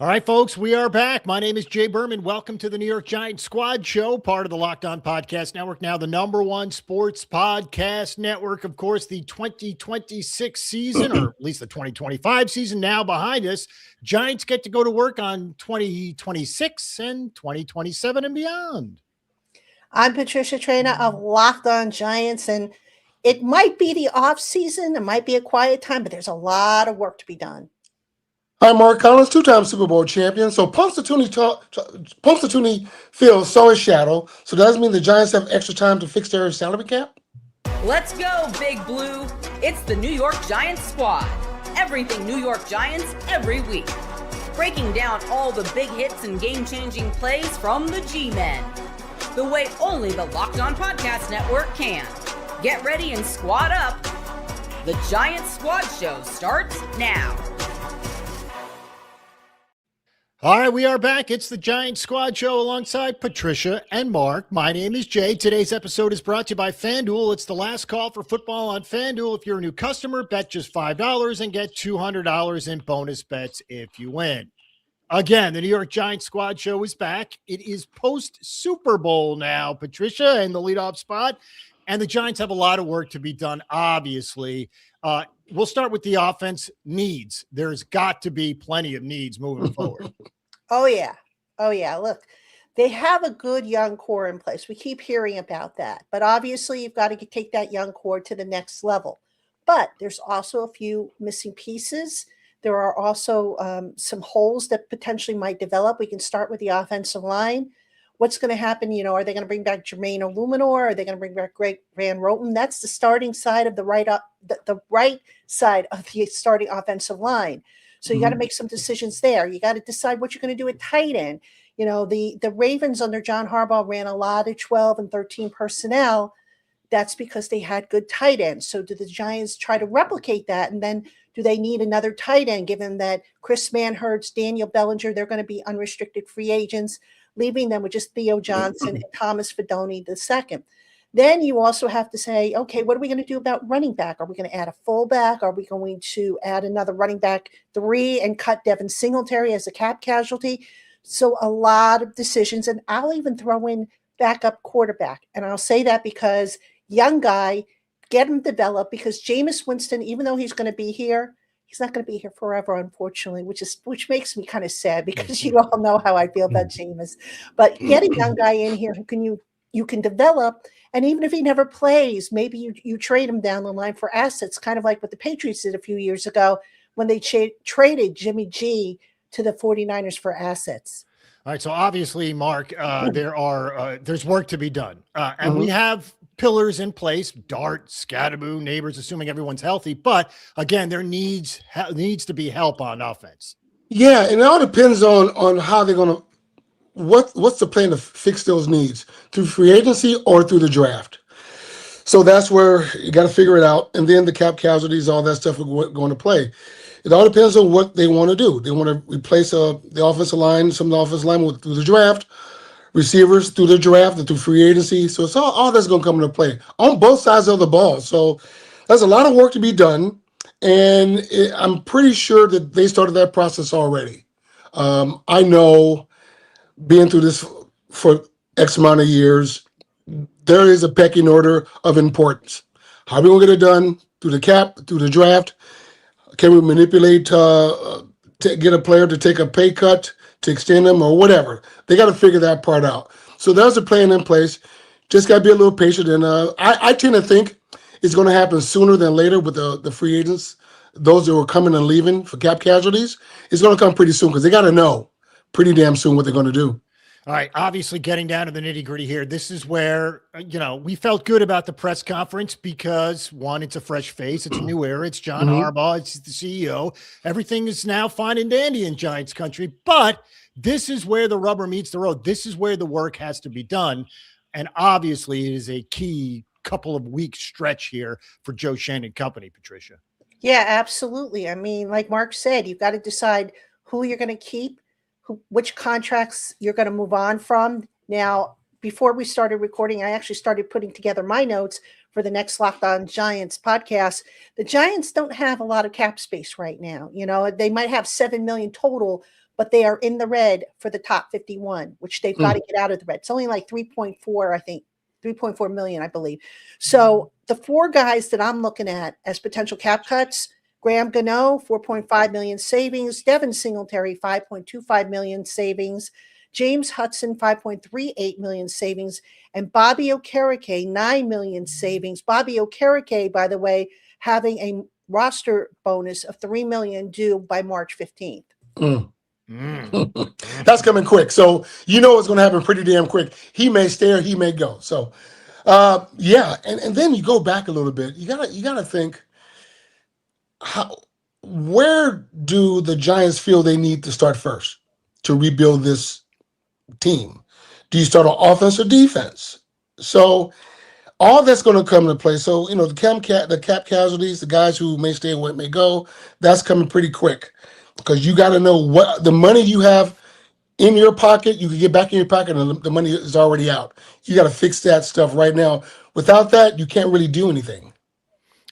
All right, folks, we are back. My name is Jay Berman. Welcome to the New York Giants Squad Show, part of the Locked On Podcast Network, now the #1 sports podcast network. Of course, the 2026 season, or at least the 2025 season now behind us. Giants get to go to work on 2026 and 2027 and beyond. I'm Patricia Traina of Locked On Giants, and it might be the offseason. It might be a quiet time, but there's a lot of work to be done. Hi, Mark Collins, two-time Super Bowl champion. So Punxsutawney Phil saw his shadow. So does that mean the Giants have extra time to fix their salary cap? Let's go, Big Blue. It's the New York Giants Squad. Everything New York Giants every week. Breaking down all the big hits and game-changing plays from the G-Men. The way only the Locked On Podcast Network can. Get ready and squad up. The Giants Squad Show starts now. All right, we are back. It's the Giants Squad Show alongside Patricia and Mark. My name is Jay. Today's episode is brought to you by FanDuel. It's the last call for football on FanDuel. If you're a new customer, bet just $5 and get $200 in bonus bets if you win. Again, the New York Giants Squad Show is back. It is post-Super Bowl now, Patricia, in the leadoff spot. And the Giants have a lot of work to be done, obviously. We'll start with the offense needs. There's got to be plenty of needs moving forward. Oh, yeah. Look, they have a good young core in place. We keep hearing about that. But obviously, you've got to take that young core to the next level. But there's also a few missing pieces. There are also some holes that potentially might develop. We can start with the offensive line. What's going to happen? Are they going to bring back Jermaine Illuminor? Are they going to bring back Greg Van Roten? That's the starting side of the right side of the starting offensive line. So you got to make some decisions there. You got to decide what you're going to do at tight end. The Ravens under John Harbaugh ran a lot of 12 and 13 personnel. That's because they had good tight ends. So do the Giants try to replicate that? And then do they need another tight end, given that Chris Manhertz, Daniel Bellinger, they're going to be unrestricted free agents, leaving them with just Theo Johnson and Thomas Fidone II. Then you also have to say, okay, what are we going to do about running back? Are we going to add a fullback? Are we going to add another running back 3 and cut Devin Singletary as a cap casualty? So a lot of decisions, and I'll even throw in backup quarterback. And I'll say that because young guy, get him developed, because Jameis Winston, even though he's going to be here, he's not going to be here forever, unfortunately, which makes me kind of sad, because you all know how I feel about Jameis. But get a young guy in here who you can develop, and even if he never plays, maybe you trade him down the line for assets, kind of like what the Patriots did a few years ago when they traded Jimmy G to the 49ers for assets. All right, so obviously, Mark, there's work to be done, and we have pillars in place: Dart, Scadaboo, Neighbors, assuming everyone's healthy. But again, there needs to be help on offense. Yeah, and it all depends on how they're going to what's the plan to fix those needs, through free agency or through the draft. So that's where you got to figure it out, and then the cap casualties, all that stuff are going to play. It all depends on what they want to do. They want to replace the offensive line, some of the offensive line through the draft, receivers through the draft and through free agency. So it's all that's going to come into play on both sides of the ball. So there's a lot of work to be done, and I'm pretty sure that they started that process already. I know, being through this for X amount of years, there is a pecking order of importance. How are we going to get it done? Through the cap, through the draft? Can we manipulate to get a player to take a pay cut, to extend them, or whatever? They got to figure that part out. So there's a plan in place. Just got to be a little patient. And I tend to think it's going to happen sooner than later with the free agents, those that were coming and leaving for cap casualties. It's going to come pretty soon, because they got to know pretty damn soon what they're going to do. All right, obviously getting down to the nitty-gritty here, this is where, we felt good about the press conference because, one, it's a fresh face, it's a new era, it's John Harbaugh, it's the CEO. Everything is now fine and dandy in Giants country, but this is where the rubber meets the road. This is where the work has to be done, and obviously it is a key couple of week stretch here for Joe Schoen and company, Patricia. Yeah, absolutely. I mean, like Mark said, you've got to decide who you're going to keep, which contracts you're going to move on from. Now, before we started recording, I actually started putting together my notes for the next Locked On Giants podcast. The Giants don't have a lot of cap space right now. You know, they might have $7 million total, but they are in the red for the top 51, which they've got to get out of the red. It's only like 3.4, I think, 3.4 million, I believe. So the four guys that I'm looking at as potential cap cuts: Graham Gano, 4.5 million savings; Devin Singletary, 5.25 million savings; James Hudson, 5.38 million savings; and Bobby Okereke, 9 million savings. Bobby Okereke, by the way, having a roster bonus of 3 million due by March 15th. That's coming quick. So you know it's going to happen pretty damn quick. He may stay or he may go. So yeah, and then you go back a little bit. You gotta think, where do the Giants feel they need to start first to rebuild this team? Do you start on offense or defense? So all that's going to come into play. So, you know, the cap casualties, the guys who may stay and what may go, that's coming pretty quick, because you got to know what the money you have in your pocket, you can get back in your pocket, and the money is already out. You got to fix that stuff right now. Without that, you can't really do anything.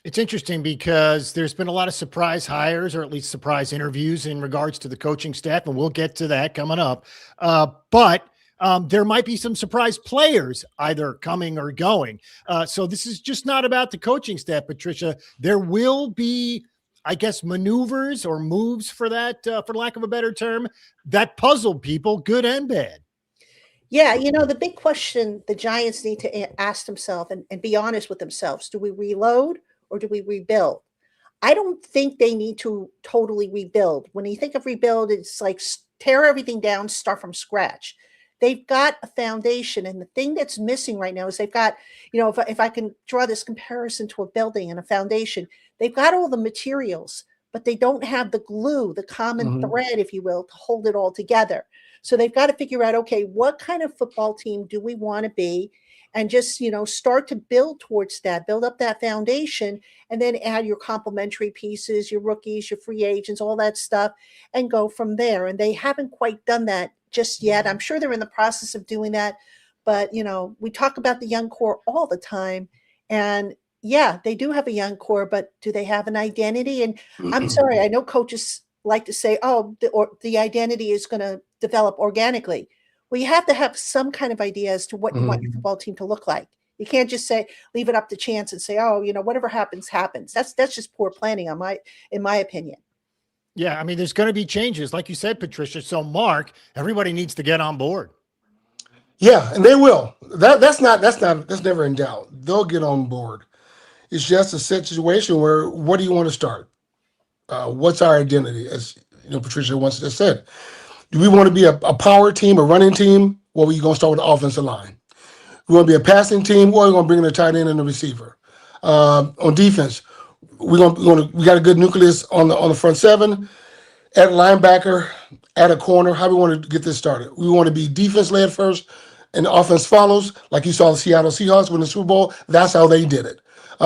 It's interesting because there's been a lot of surprise hires, or at least surprise interviews, in regards to the coaching staff, and we'll get to that coming up. But there might be some surprise players either coming or going. So this is just not about the coaching staff, Patricia. There will be, I guess, maneuvers or moves for that, for lack of a better term, that puzzle people, good and bad. Yeah, you know, the big question the Giants need to ask themselves and be honest with themselves: do we reload or do we rebuild? I don't think they need to totally rebuild. When you think of rebuild, it's like tear everything down, start from scratch. They've got a foundation, and the thing that's missing right now is they've got, you know, if I can draw this comparison to a building and a foundation, they've got all the materials, but they don't have the glue, the common thread, if you will, to hold it all together. So they've got to figure out, okay, what kind of football team do we want to be? And just, you know, start to build towards that, build up that foundation, and then add your complementary pieces, your rookies, your free agents, all that stuff, and go from there. And they haven't quite done that just yet. I'm sure they're in the process of doing that. But, you know, we talk about the young core all the time. And yeah, they do have a young core, but do they have an identity? And I'm sorry, I know coaches like to say, oh, the identity is going to develop organically. Well, you have to have some kind of idea as to what you want your football team to look like. You can't just say, leave it up to chance and say, oh, you know, whatever happens, happens. That's just poor planning in my opinion. Yeah, I mean, there's going to be changes, like you said, Patricia. So, Mark, everybody needs to get on board. Yeah, and they will. That's never in doubt. They'll get on board. It's just a situation where, what do you want to start? What's our identity? As you know, Patricia once just said, do we want to be a power team, a running team? Or are we going to start with the offensive line? We want to be a passing team, or are we going to bring in a tight end and a receiver? On defense, we got a good nucleus on the front seven, at linebacker, at a corner. How do we want to get this started? We want to be defense led first, and the offense follows, like you saw the Seattle Seahawks win the Super Bowl. That's how they did it.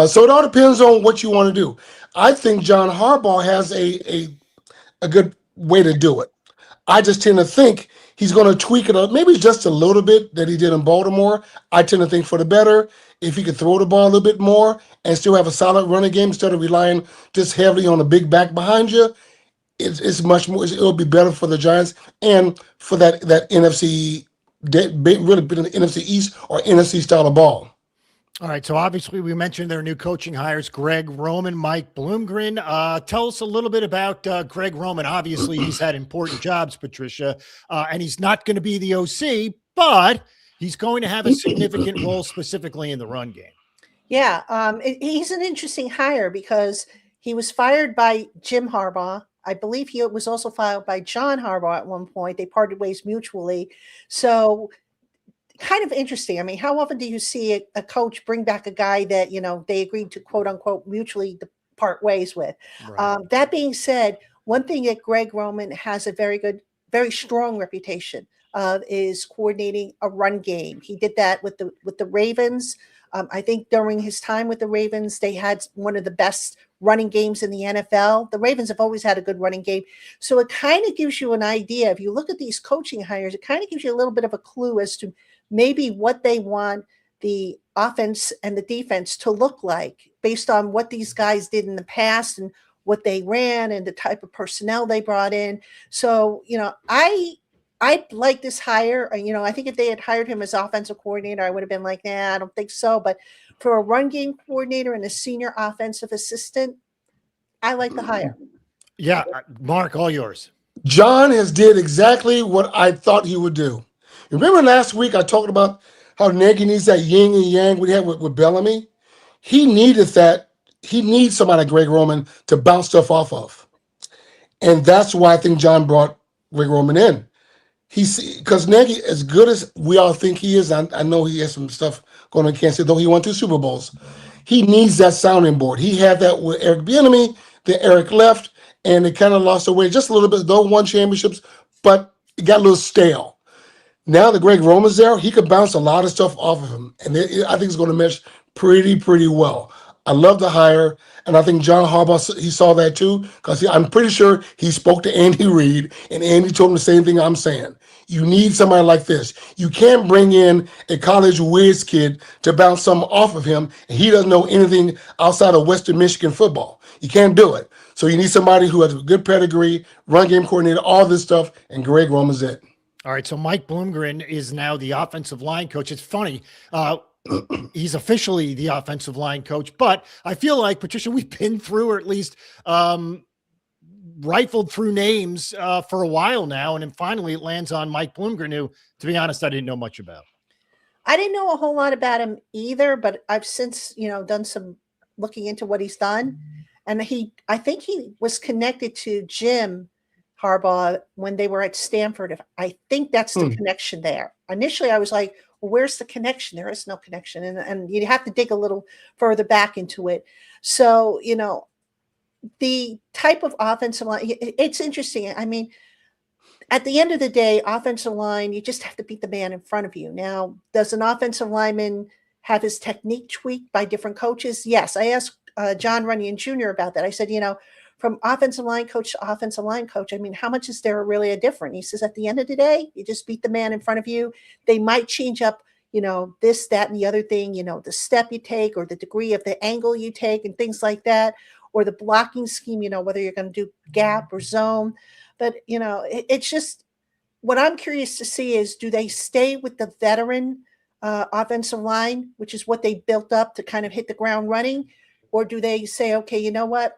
So it all depends on what you want to do. I think John Harbaugh has a good way to do it. I just tend to think he's going to tweak it maybe just a little bit that he did in Baltimore. I tend to think for the better, if he could throw the ball a little bit more and still have a solid running game instead of relying just heavily on a big back behind you, it's much more. It'll be better for the Giants and for that NFC, really been in the NFC East or NFC style of ball. All right, so obviously we mentioned their new coaching hires, Greg Roman, Mike Bloomgren. Tell us a little bit about Greg Roman. Obviously, he's had important jobs, Patricia, and he's not going to be the OC, but he's going to have a significant role specifically in the run game. Yeah, he's an interesting hire because he was fired by Jim Harbaugh. I believe he was also fired by John Harbaugh at one point. They parted ways mutually. So kind of interesting. I mean, how often do you see a coach bring back a guy that, you know, they agreed to quote unquote mutually part ways with? Right. That being said, one thing that Greg Roman has a very strong reputation of is coordinating a run game. He did that with the Ravens. I think during his time with the Ravens, they had one of the best running games in the NFL. The Ravens have always had a good running game. So it kind of gives you an idea. If you look at these coaching hires, it kind of gives you a little bit of a clue as to maybe what they want the offense and the defense to look like based on what these guys did in the past and what they ran and the type of personnel they brought in. So, I like this hire. I think if they had hired him as offensive coordinator, I would have been like, nah, I don't think so. But for a run game coordinator and a senior offensive assistant, I like the hire. Yeah, Mark, all yours. John has did exactly what I thought he would do. Remember last week I talked about how Nagy needs that yin and yang we had with Bellamy? He needed that. He needs somebody like Greg Roman to bounce stuff off of. And that's why I think John brought Greg Roman in. Because Nagy, as good as we all think he is, I know he has some stuff going on in Kansas City, though he won 2 Super Bowls. He needs that sounding board. He had that with Eric Bieniemy, then Eric left, and it kind of lost away just a little bit. Though won championships, but it got a little stale. Now that Greg Roman's there, he could bounce a lot of stuff off of him, and I think it's going to mesh pretty well. I love the hire, and I think John Harbaugh, he saw that too, because I'm pretty sure he spoke to Andy Reid, and Andy told him the same thing I'm saying. You need somebody like this. You can't bring in a college whiz kid to bounce something off of him, and he doesn't know anything outside of Western Michigan football. You can't do it. So you need somebody who has a good pedigree, run game coordinator, all this stuff, and Greg Roman's it. All right, so Mike Bloomgren is now the offensive line coach. It's funny. He's officially the offensive line coach, but I feel like, Patricia, we've been through, or at least rifled through names for a while now, and then finally it lands on Mike Bloomgren, who, to be honest, I didn't know much about. I didn't know a whole lot about him either, but I've since, done some looking into what he's done. And I think he was connected to Jim Harbaugh when they were at Stanford. I think that's the connection there. Initially, I was like, well, where's the connection? There is no connection. And you'd have to dig a little further back into it. So, the type of offensive line, it's interesting. I mean, at the end of the day, offensive line, you just have to beat the man in front of you. Now, does an offensive lineman have his technique tweaked by different coaches? Yes. I asked John Runyon Jr. about that. I said, from offensive line coach to offensive line coach, I mean, how much is there really a difference? He says, at the end of the day, you just beat the man in front of you. They might change up, this, that, and the other thing, the step you take or the degree of the angle you take and things like that, or the blocking scheme, whether you're going to do gap or zone. But, it's just what I'm curious to see is, do they stay with the veteran offensive line, which is what they built up to kind of hit the ground running? Or do they say, okay, you know what?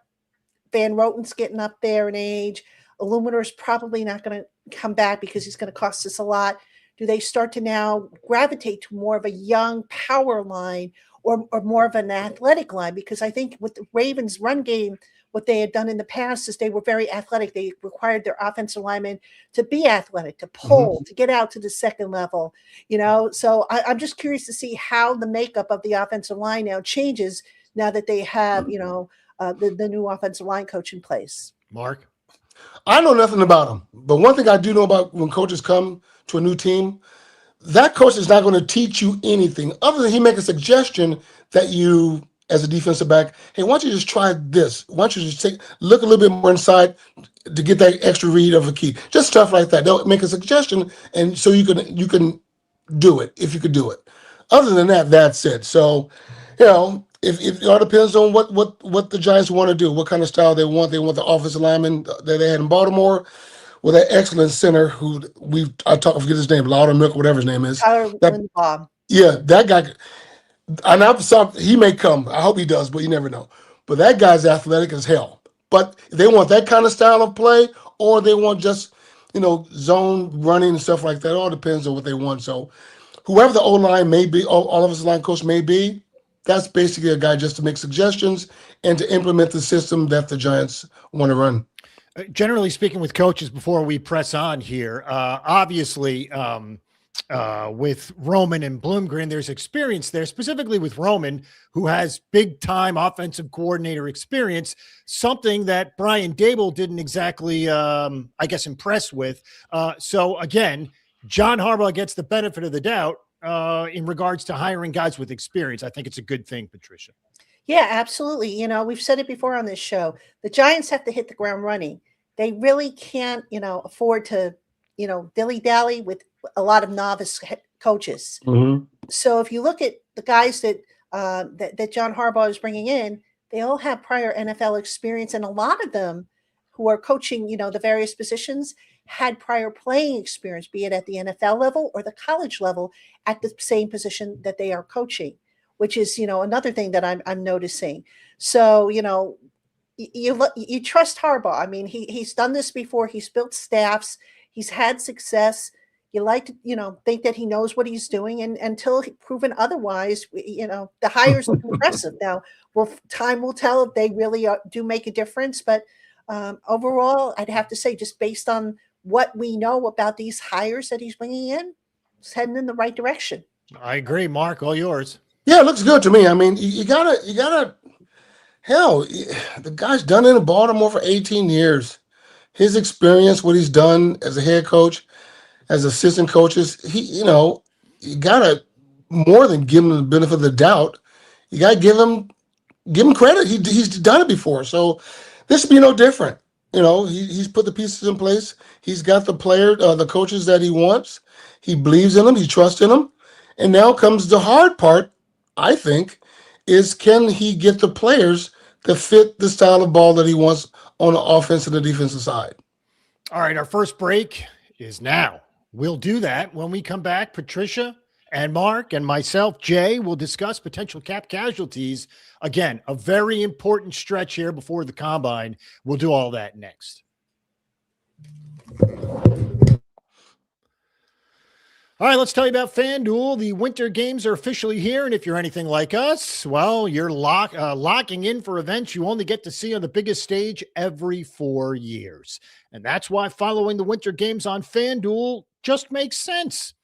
Van Roten's getting up there in age. Illuminator's probably not going to come back because he's going to cost us a lot. Do they start to now gravitate to more of a young power line or more of an athletic line? Because I think with the Ravens run game, what they had done in the past is they were very athletic. They required their offensive linemen to be athletic, to pull, to get out to the second level, So I'm just curious to see how the makeup of the offensive line now changes now that they have, the new offensive line coach in place. Mark? I know nothing about him, but one thing I do know about when coaches come to a new team, that coach is not going to teach you anything other than he make a suggestion that you, as a defensive back, hey, why don't you just try this? Why don't you just look a little bit more inside to get that extra read of a key? Just stuff like that. They'll make a suggestion, and so you can do it if you could do it. Other than that, that's it. So, If it all depends on what the Giants want to do, what kind of style they want. They want the offensive lineman that they had in Baltimore with that excellent center who I forget his name, Loudermilk, whatever his name is. Yeah, that guy. And I saw he may come. I hope he does, but you never know. But that guy's athletic as hell. But if they want that kind of style of play, or they want just zone running and stuff like that, it all depends on what they want. So whoever the O-line may be, all of us line coach may be, that's basically a guy just to make suggestions and to implement the system that the Giants want to run. Generally speaking, with coaches, before we press on here, obviously with Roman and Bloomgren, there's experience there, specifically with Roman, who has big-time offensive coordinator experience, something that Brian Daboll didn't exactly, impress with. So, again, John Harbaugh gets the benefit of the doubt in regards to hiring guys with experience. I think it's a good thing, Patricia. Yeah, absolutely. We've said it before on this show. The Giants have to hit the ground running. They really can't, afford to, dilly-dally with a lot of novice coaches. So if you look at the guys that John Harbaugh is bringing in, they all have prior NFL experience, and a lot of them who are coaching, the various positions had prior playing experience, be it at the NFL level or the college level at the same position that they are coaching, which is, another thing that I'm noticing. So, you trust Harbaugh. I mean, he's done this before. He's built staffs. He's had success. You like to, think that he knows what he's doing, and until proven otherwise, the hires are impressive. Now, time will tell if they really do make a difference. But overall, I'd have to say, just based on what we know about these hires that he's bringing in, it's heading in the right direction. I agree, Mark. All yours. Yeah, it looks good to me. I mean, you gotta. Hell, the guy's done it in Baltimore for 18 years. His experience, what he's done as a head coach, as assistant coaches, you gotta more than give him the benefit of the doubt. You gotta give him credit. He's done it before, so this would be no different. He's put the pieces in place. He's got the coaches that he wants. He believes in them. He trusts in them. And now comes the hard part, I think, is can he get the players to fit the style of ball that he wants on the offensive and the defensive side? All right, our first break is now. We'll do that when we come back. Patricia and Mark and myself, Jay, will discuss potential cap casualties. Again, a very important stretch here before the combine. We'll do all that next. All right, let's tell you about FanDuel. The winter games are officially here, and if you're anything like us, well, you're locking in for events you only get to see on the biggest stage every 4 years. And that's why following the winter games on FanDuel just makes sense.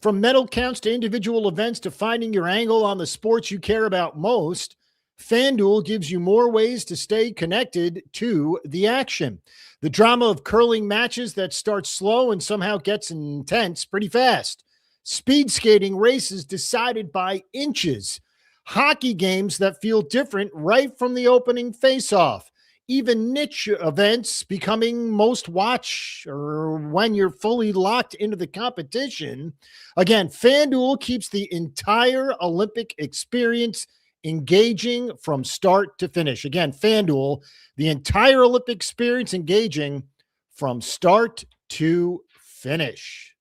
From medal counts to individual events to finding your angle on the sports you care about most, FanDuel gives you more ways to stay connected to the action. The drama of curling matches that start slow and somehow gets intense pretty fast. Speed skating races decided by inches. Hockey games that feel different right from the opening face-off. Even niche events becoming most watch or when you're fully locked into the competition. Again, FanDuel keeps the entire Olympic experience engaging from start to finish. Again, FanDuel, the entire Olympic experience engaging from start to finish.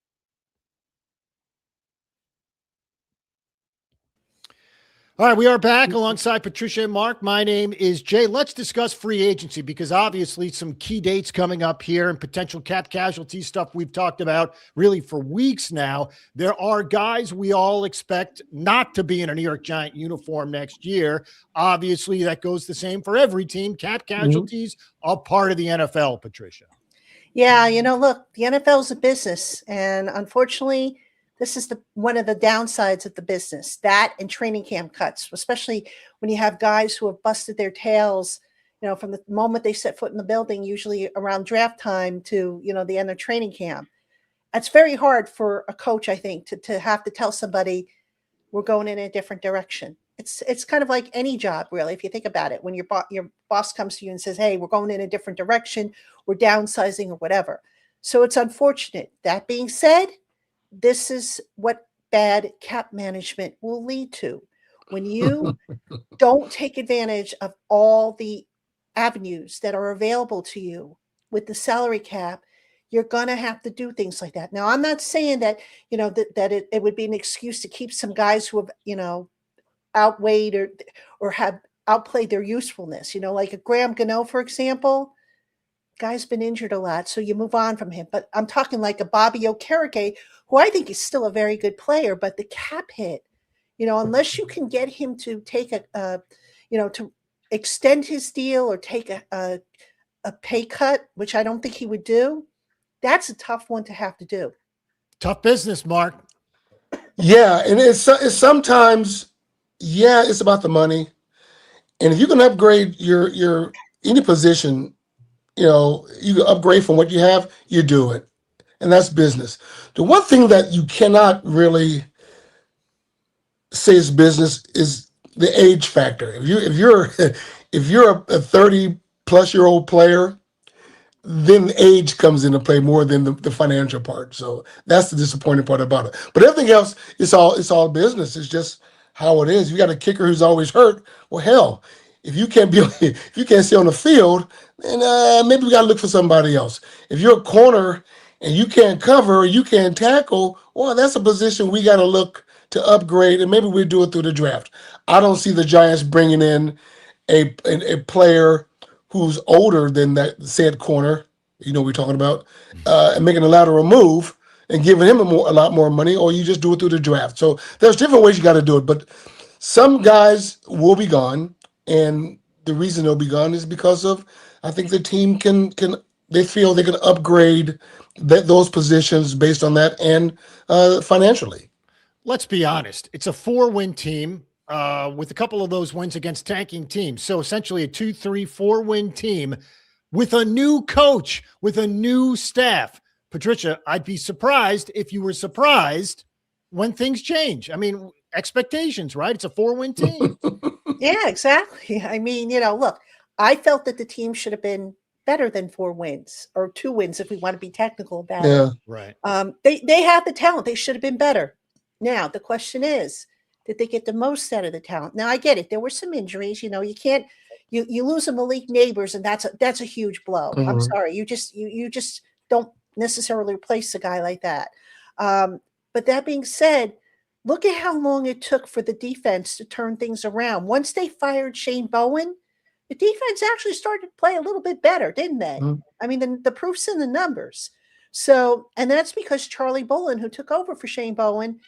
All right, we are back alongside Patricia and Mark. My name is Jay. Let's discuss free agency because obviously some key dates coming up here and potential cap casualty stuff we've talked about really for weeks now. There are guys we all expect not to be in a New York Giant uniform next year. Obviously, that goes the same for every team. Cap casualties are part of the NFL, Patricia. Yeah, look, the NFL is a business, and unfortunately, this is one of the downsides of the business, that and training camp cuts, especially when you have guys who have busted their tails, from the moment they set foot in the building, usually around draft time to, the end of training camp. It's very hard for a coach, I think, to have to tell somebody we're going in a different direction. It's kind of like any job, really, if you think about it. When your boss comes to you and says, hey, we're going in a different direction, we're downsizing or whatever. So it's unfortunate. That being said, this is what bad cap management will lead to. When you don't take advantage of all the avenues that are available to you with the salary cap, you're going to have to do things like that. Now, I'm not saying that, that it would be an excuse to keep some guys who have, outweighed or have outplayed their usefulness, like a Graham Gano, for example. Guy's been injured a lot, so you move on from him. But I'm talking like a Bobby Okereke, who I think is still a very good player, but the cap hit, unless you can get him to take to extend his deal or take a pay cut, which I don't think he would do, that's a tough one to have to do. Tough business, Mark. Yeah, and it's sometimes, it's about the money. And if you can upgrade your any position, you can upgrade from what you have, you do it. And that's business. The one thing that you cannot really say is business is the age factor. If you're a 30-plus-year-old player, then age comes into play more than the financial part. So that's the disappointing part about it. But everything else, it's all business. It's just how it is. You got a kicker who's always hurt. Well, hell, if you can't stay on the field, then maybe we got to look for somebody else. If you're a corner and you can't cover or you can't tackle, well, that's a position we got to look to upgrade, and maybe we do it through the draft. I don't see the Giants bringing in a player who's older than that said corner, you know what we're talking about, and making a lateral move and giving him a lot more money, or you just do it through the draft. So there's different ways you got to do it, but some guys will be gone, and the reason they'll be gone is because of, I think the team they feel they can upgrade those positions based on that and financially. Let's be honest. It's a 4-win team with a couple of those wins against tanking teams. So essentially a 2, 3, 4-win team with a new coach, with a new staff. Patricia, I'd be surprised if you were surprised when things change. I mean, expectations, right? It's a 4-win team. Yeah, exactly. I mean, look, I felt that the team should have been better than 4 wins or 2 wins if we want to be technical about it. Right. They have the talent. They should have been better. Now, the question is, did they get the most out of the talent? Now, I get it. There were some injuries. You can't you lose a Malik Neighbors, and that's a huge blow. Mm-hmm. I'm sorry. You just don't necessarily replace a guy like that. But that being said, look at how long it took for the defense to turn things around. Once they fired Shane Bowen, the defense actually started to play a little bit better, didn't they? Mm-hmm. I mean, the proof's in the numbers. So, and that's because Charlie Bullen, who took over for Shane Bowen,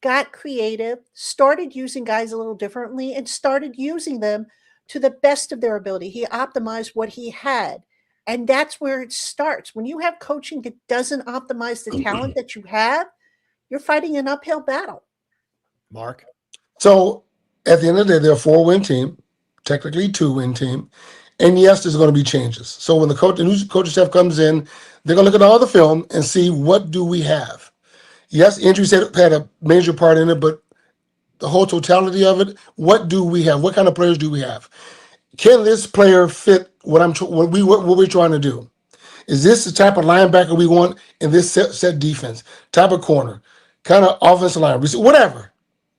got creative, started using guys a little differently, and started using them to the best of their ability. He optimized what he had. And that's where it starts. When you have coaching that doesn't optimize the talent that you have, you're fighting an uphill battle. Mark? So at the end of the day, they're a 4-win team, technically 2-win team. And yes, there's going to be changes. So when the new coaching staff comes in, they're going to look at all the film and see, what do we have? Yes, injuries had a major part in it, but the whole totality of it, what do we have? What kind of players do we have? Can this player fit what we're trying to do? Is this the type of linebacker we want in this set defense? Type of corner, kind of offensive line, whatever.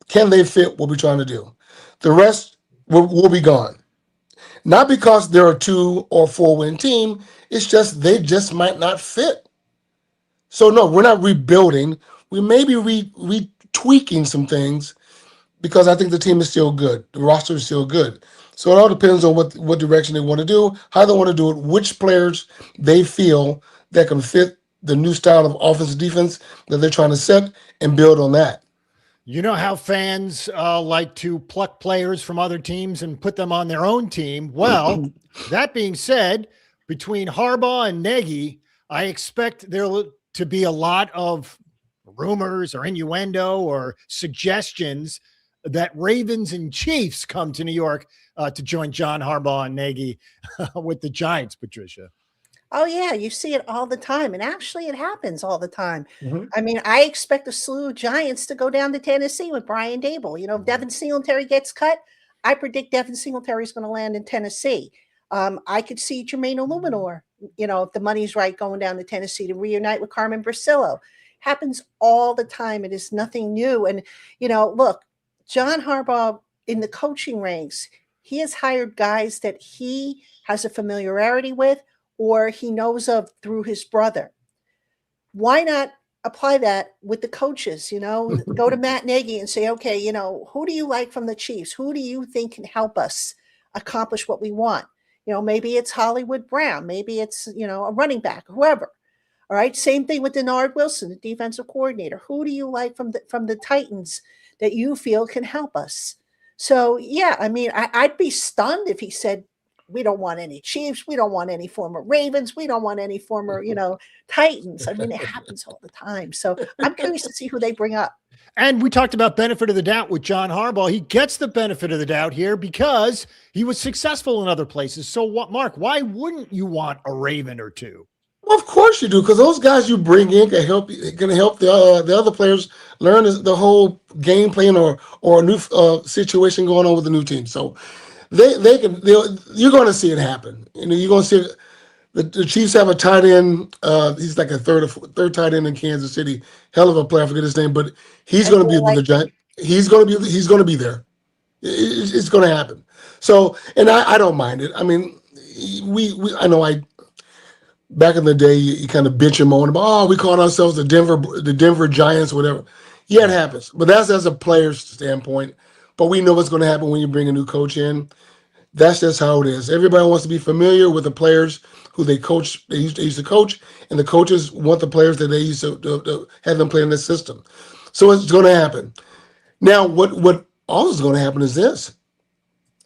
Can they fit what we're trying to do? The rest will be gone. Not because they're a 2 or 4-win team. It's just they just might not fit. So no, we're not rebuilding. We may be retweaking some things because I think the team is still good. The roster is still good. So it all depends on what direction they want to do, how they want to do it, which players they feel that can fit the new style of offense and defense that they're trying to set and build on that. You know how fans like to pluck players from other teams and put them on their own team? Well, that being said, between Harbaugh and Nagy, I expect there to be a lot of rumors or innuendo or suggestions that Ravens and Chiefs come to New York to join John Harbaugh and Nagy with the Giants, Patricia. Oh, yeah, you see it all the time. And actually, it happens all the time. Mm-hmm. I mean, I expect a slew of Giants to go down to Tennessee with Brian Dable. If Devin Singletary gets cut, I predict Devin Singletary is going to land in Tennessee. I could see Jermaine Illuminor, if the money's right, going down to Tennessee to reunite with Carmen Brasillo. Happens all the time. It is nothing new. And, look, John Harbaugh in the coaching ranks, he has hired guys that he has a familiarity with or he knows of through his brother. Why not apply that with the coaches? Go to Matt Nagy and say, okay, who do you like from the Chiefs? Who do you think can help us accomplish what we want? Maybe it's Hollywood Brown. Maybe it's, a running back, whoever. All right. Same thing with Denard Wilson, the defensive coordinator. Who do you like from the Titans that you feel can help us? So, yeah, I mean, I'd be stunned if he said, we don't want any Chiefs. We don't want any former Ravens. We don't want any former, Titans. I mean, it happens all the time. So I'm curious to see who they bring up. And we talked about benefit of the doubt with John Harbaugh. He gets the benefit of the doubt here because he was successful in other places. So what, Mark, why wouldn't you want a Raven or two? Well, of course you do, because those guys you bring in can help the other players learn the whole game plan or a new situation going on with the new team. So you're going to see it happen. You're going to see The Chiefs have a tight end. He's like a third tight end in Kansas City. Hell of a player. I forget his name, but he's going to be with the Giants. He's going to be there. It's going to happen. So, and I don't mind it. I mean, I know back in the day, you kind of bitch and moan about, we called ourselves the Denver Giants, whatever. Yeah, it happens. But that's as a player's standpoint. But we know what's going to happen when you bring a new coach in. That's just how it is. Everybody wants to be familiar with the players who they coach. They used to coach, and the coaches want the players that they used to have them play in this system. So it's going to happen. Now, what also is going to happen is this.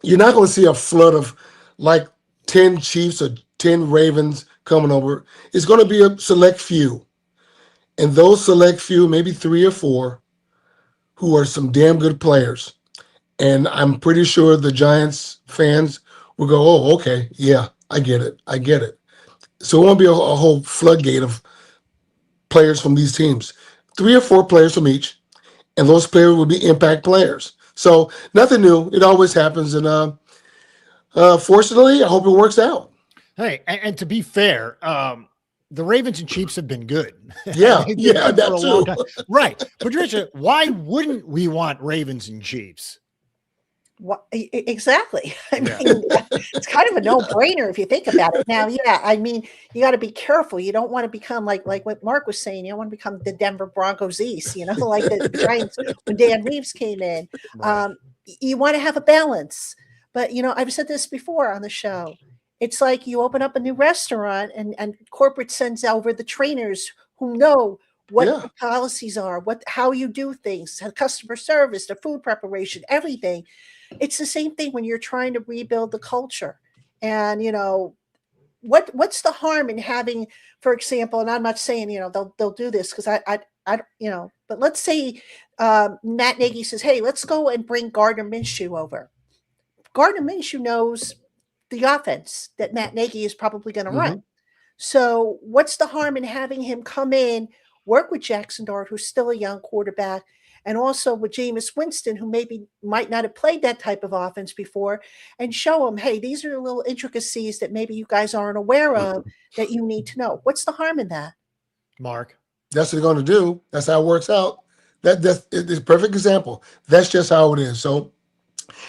You're not going to see a flood of like 10 Chiefs or 10 Ravens coming over. It's going to be a select few. And those select few, maybe 3 or 4, who are some damn good players. And I'm pretty sure the Giants fans will go, oh, okay, yeah, I get it. So it won't be a whole floodgate of players from these teams. 3 or 4 players from each, and those players will be impact players. So nothing new. It always happens. And fortunately, I hope it works out. Hey, and to be fair, the Ravens and Chiefs have been good. Yeah, that's true. Right. Patricia, why wouldn't we want Ravens and Chiefs? What, exactly. I mean, it's kind of a no-brainer if you think about it. Now, yeah, I mean, you got to be careful. You don't want to become like what Mark was saying. You don't want to become the Denver Broncos East, like the Giants when Dan Reeves came in. Right. You want to have a balance. But, I've said this before on the show. It's like you open up a new restaurant and corporate sends over the trainers who know what the policies are, how you do things, customer service, the food preparation, everything. It's the same thing when you're trying to rebuild the culture. And, what's the harm in having, for example, and I'm not saying, they'll do this because I but let's say Matt Nagy says, hey, let's go and bring Gardner Minshew over. Gardner Minshew knows the offense that Matt Nagy is probably going to run. So what's the harm in having him come in, work with Jackson Dart, who's still a young quarterback, and also with Jameis Winston, who might not have played that type of offense before, and show them, hey, these are little intricacies that maybe you guys aren't aware of that you need to know. What's the harm in that? Mark? That's what they're going to do. That's how it works out. That's a perfect example. That's just how it is. So,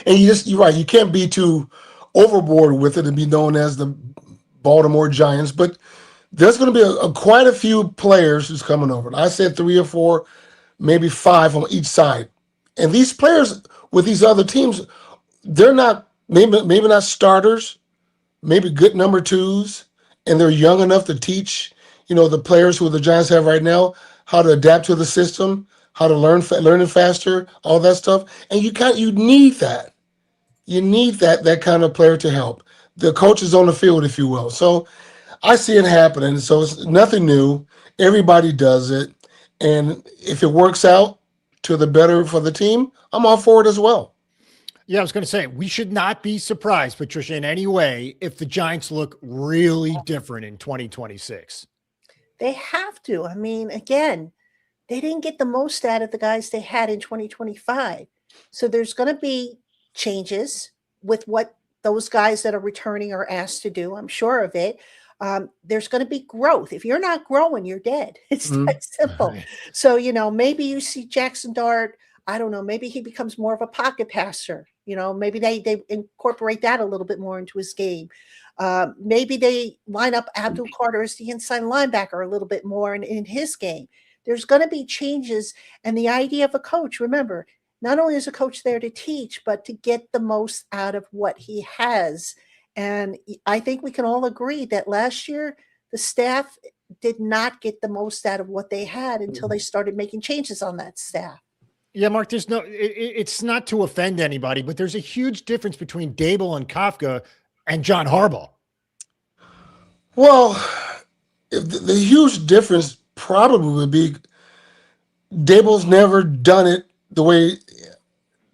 and you're right. You can't be too overboard with it and be known as the Baltimore Giants, but there's going to be quite a few players who's coming over. I said 3 or 4, maybe 5 on each side. And these players with these other teams, they're not maybe not starters, maybe good number 2s, and they're young enough to teach, the players who the Giants have right now how to adapt to the system, how to learn it faster, all that stuff. And you need that. You need that kind of player to help. The coach is on the field, if you will. So I see it happening. So it's nothing new. Everybody does it. And if it works out to the better for the team, I'm all for it as well. Yeah, I was going to say, we should not be surprised, Patricia, in any way if the Giants look really different in 2026. They have to. I mean, again, they didn't get the most out of the guys they had in 2025. So there's going to be changes with what those guys that are returning are asked to do. I'm sure of it. There's going to be growth. If you're not growing, you're dead. It's that simple. So, maybe you see Jackson Dart. I don't know. Maybe he becomes more of a pocket passer. Maybe they incorporate that a little bit more into his game. Maybe they line up Abdul Carter as the inside linebacker a little bit more in his game. There's going to be changes. And the idea of a coach, remember, not only is a coach there to teach, but to get the most out of what he has. And I think we can all agree that last year, the staff did not get the most out of what they had until they started making changes on that staff. Yeah, Mark, it's not to offend anybody, but there's a huge difference between Dable and Kafka and John Harbaugh. Well, the huge difference probably would be Dable's never done it the way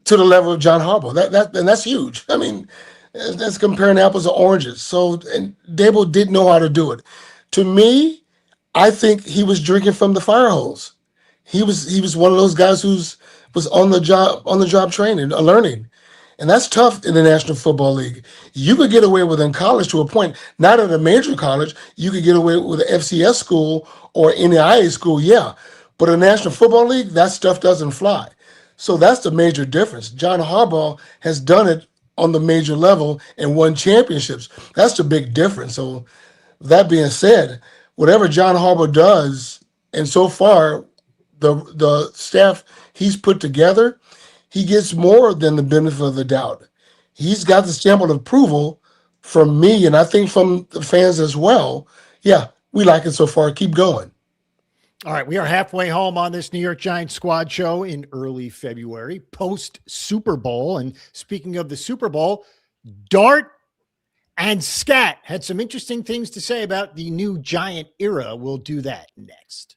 to the level of John Harbaugh. And that's huge. I mean, that's comparing apples to oranges. So, and Dable didn't know how to do it. To me, I think he was drinking from the fire hose. He was one of those guys was on the job training, learning. And that's tough in the National Football League. You could get away with in college to a point, not at a major college. You could get away with an FCS school or NAIA school, yeah. But in the National Football League, that stuff doesn't fly. So that's the major difference. John Harbaugh has done it on the major level and won championships. That's the big difference. So that being said, whatever John Harbaugh does, and so far, the staff he's put together, he gets more than the benefit of the doubt. He's got the stamp of approval from me, and I think from the fans as well. Yeah, we like it so far. Keep going. All right, we are halfway home on this New York Giants squad show in early February, post Super Bowl. And speaking of the Super Bowl, Dart and Scat had some interesting things to say about the new Giant era. We'll do that next.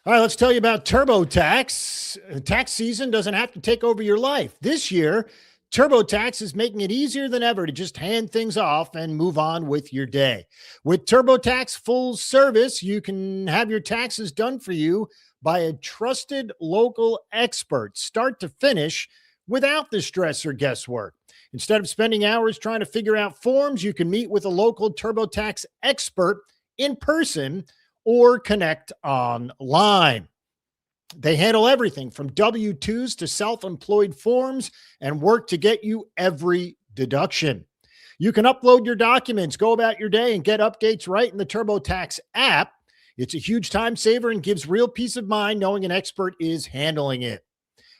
All right, let's tell you about TurboTax. Tax season doesn't have to take over your life. This year, TurboTax is making it easier than ever to just hand things off and move on with your day. With TurboTax full service, you can have your taxes done for you by a trusted local expert, start to finish, without the stress or guesswork. Instead of spending hours trying to figure out forms, you can meet with a local TurboTax expert in person or connect online. They handle everything from W-2s to self-employed forms and work to get you every deduction. You can upload your documents, go about your day, and get updates right in the TurboTax app. It's a huge time saver and gives real peace of mind knowing an expert is handling it.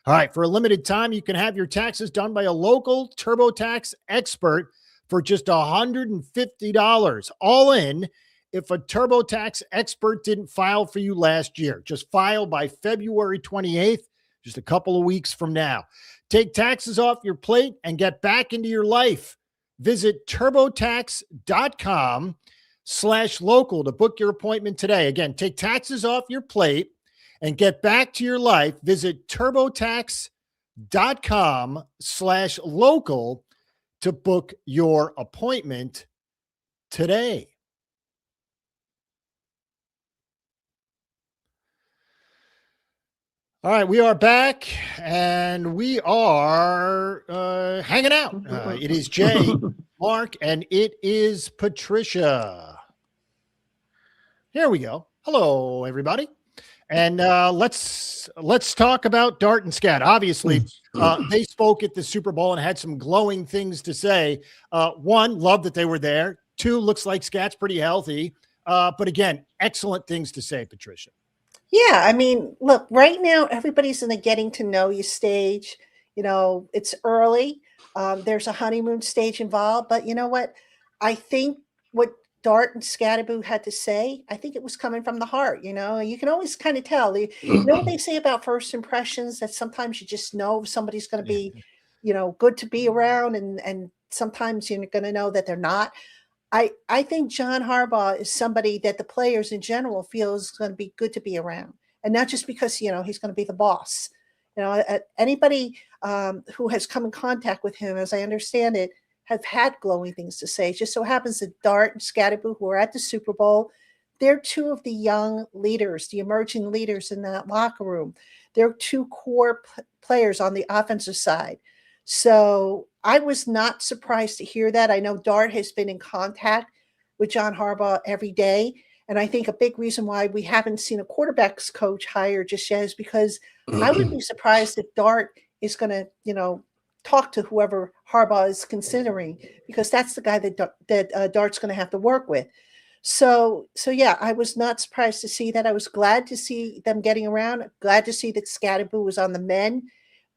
All right, for a limited time, you can have your taxes done by a local TurboTax expert for just $150, all in. If a TurboTax expert didn't file for you last year, just file by February 28th, just a couple of weeks from now. Take taxes off your plate and get back into your life. Visit TurboTax.com/local to book your appointment today. Again, take taxes off your plate and get back to your life. Visit TurboTax.com/local to book your appointment today. All right, we are back, and we are hanging out. It is Jay, Mark, and it is Patricia. Here we go. Hello, everybody. And let's talk about Dart and Scat. Obviously, they spoke at the Super Bowl and had some glowing things to say. One, love that they were there. Two, looks like Scat's pretty healthy. But again, excellent things to say, Patricia. Yeah, I mean, look, right now everybody's in a getting to know you stage. You know, it's early. There's a honeymoon stage involved, but you know what? I think what Dart and Scatterboo had to say, I think it was coming from the heart. You know, you can always kind of tell. You know what they say about first impressions, that sometimes you just know somebody's going to be, you know, good to be around, and sometimes you're going to know that they're not. I think John Harbaugh is somebody that the players in general feel is going to be good to be around, and not just because, you know, he's going to be the boss. You know, anybody who has come in contact with him, as I understand it, have had glowing things to say. It just so happens that Dart and Scatterboo, who are at the Super Bowl, they're two of the young leaders, the emerging leaders in that locker room. They're two core players on the offensive side. So I was not surprised to hear that. I know Dart has been in contact with John Harbaugh every day. And I think a big reason why we haven't seen a quarterbacks coach hired just yet is because I would be surprised if Dart is going to, you know, talk to whoever Harbaugh is considering, because that's the guy that Dart's going to have to work with. So yeah, I was not surprised to see that. I was glad to see them getting around. Glad to see that Scatterboo was on the mend,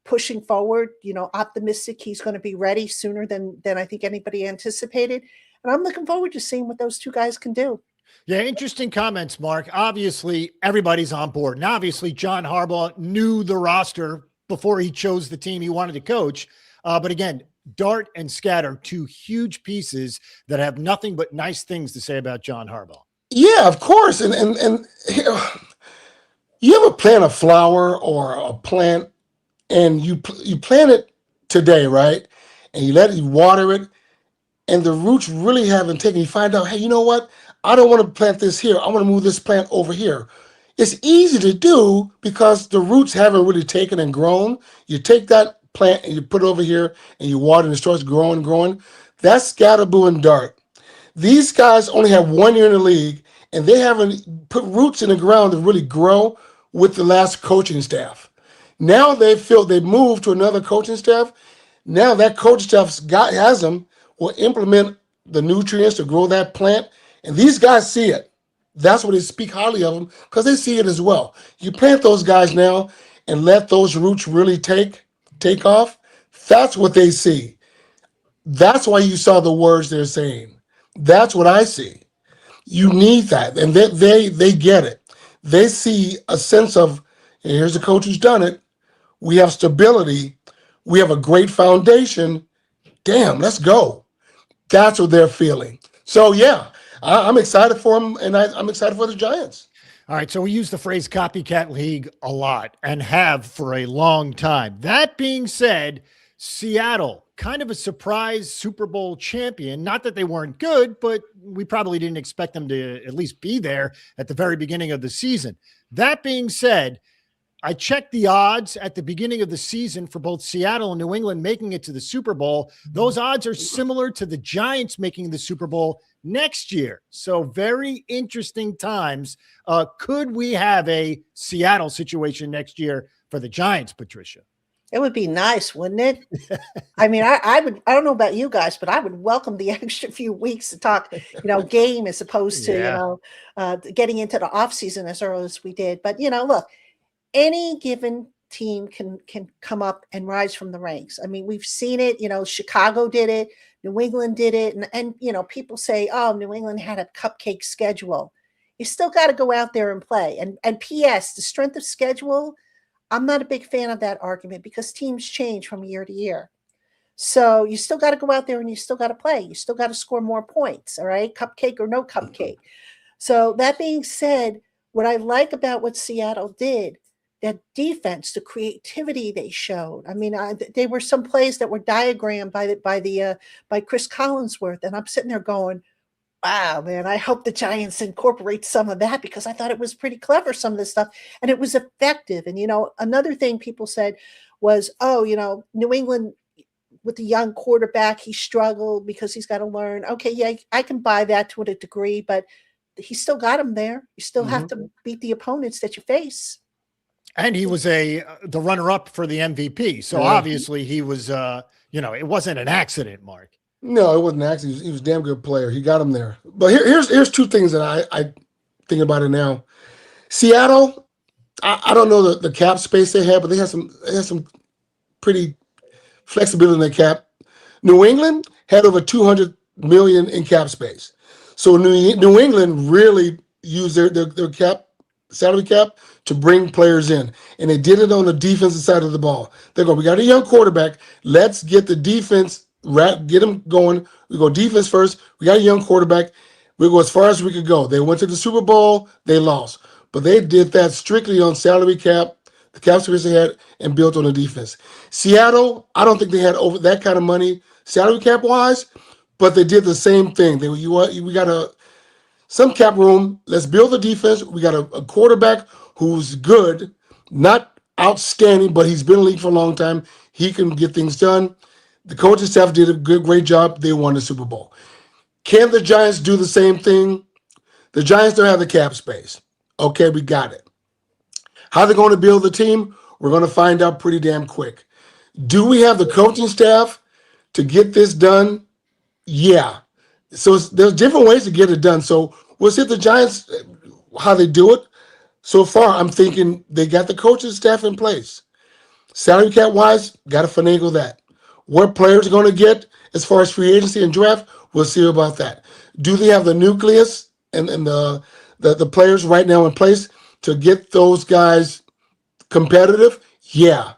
pushing forward, you know, optimistic he's going to be ready sooner than I think anybody anticipated. And I'm looking forward to seeing what those two guys can do. Yeah, interesting comments, Mark. Obviously, everybody's on board. And obviously, John Harbaugh knew the roster before he chose the team he wanted to coach. But again, Dart and Scat are two huge pieces that have nothing but nice things to say about John Harbaugh. Yeah, of course. And you ever plant a flower or a plant, and you plant it today, right? And you water it, and the roots really haven't taken. You find out, hey, you know what? I don't want to plant this here. I want to move this plant over here. It's easy to do because the roots haven't really taken and grown. You take that plant and you put it over here and you water and it starts growing, growing. That's Scatterboo and Dart. These guys only have 1 year in the league and they haven't put roots in the ground to really grow with the last coaching staff. Now they feel they moved to another coaching staff. Now that coaching staff has them, will implement the nutrients to grow that plant. And these guys see it. That's why they speak highly of them, because they see it as well. You plant those guys now and let those roots really take off. That's what they see. That's why you saw the words they're saying. That's what I see. You need that, and they get it. They see a sense of, hey, here's a coach who's done it. We have stability. We have a great foundation. Damn, let's go. That's what they're feeling. So yeah, I'm excited for them, and I'm excited for the Giants. All right, so we use the phrase copycat league a lot and have for a long time. That being said, Seattle, kind of a surprise Super Bowl champion. Not that they weren't good, but we probably didn't expect them to at least be there at the very beginning of the season. That being said, I checked the odds at the beginning of the season for both Seattle and New England making it to the Super Bowl. Those odds are similar to the Giants making the Super Bowl next year. So very interesting times. Could we have a Seattle situation next year for the Giants, Patricia? It would be nice, wouldn't it? I mean, I would, I don't know about you guys, but I would welcome the extra few weeks to talk, game as opposed to, getting into the offseason as early as we did. But, look, any given team can come up and rise from the ranks. I mean, we've seen it, Chicago did it, New England did it. And people say, oh, New England had a cupcake schedule. You still got to go out there and play. And P.S., the strength of schedule, I'm not a big fan of that argument because teams change from year to year. So you still got to go out there and you still got to play. You still got to score more points, all right? Cupcake or no cupcake. So that being said, what I like about what Seattle did, that defense, the creativity they showed. I mean, there were some plays that were diagrammed by Chris Collinsworth, and I'm sitting there going, wow, man, I hope the Giants incorporate some of that because I thought it was pretty clever, some of this stuff, and it was effective. And, another thing people said was, oh, New England with the young quarterback, he struggled because he's got to learn. Okay, yeah, I can buy that to a degree, but he still got him there. You still have to beat the opponents that you face. And he was the runner-up for the MVP. So obviously he was, it wasn't an accident, Mark. No, it wasn't an accident. He was a damn good player. He got him there. But here's two things that I think about it now. Seattle, I don't know the cap space they had, but they had some pretty flexibility in their cap. New England had over $200 million in cap space. So New England really used their cap, salary cap, to bring players in. And they did it on the defensive side of the ball. They're going, we got a young quarterback. Let's get the defense, get them going. We go defense first. We got a young quarterback. We go as far as we could go. They went to the Super Bowl. They lost. But they did that strictly on salary cap, the cap space they had, and built on the defense. Seattle, I don't think they had over that kind of money salary cap-wise, but they did the same thing. We got some cap room. Let's build the defense. We got a quarterback who's good, not outstanding, but he's been in the league for a long time. He can get things done. The coaching staff did a great job. They won the Super Bowl. Can the Giants do the same thing? The Giants don't have the cap space. Okay, we got it. How they're going to build the team, we're going to find out pretty damn quick. Do we have the coaching staff to get this done? Yeah. So there's different ways to get it done. So we'll see if the Giants, how they do it. So far, I'm thinking they got the coaching staff in place. Salary cap wise, got to finagle that. What players are going to get as far as free agency and draft, we'll see about that. Do they have the nucleus and the players right now in place to get those guys competitive? Yeah.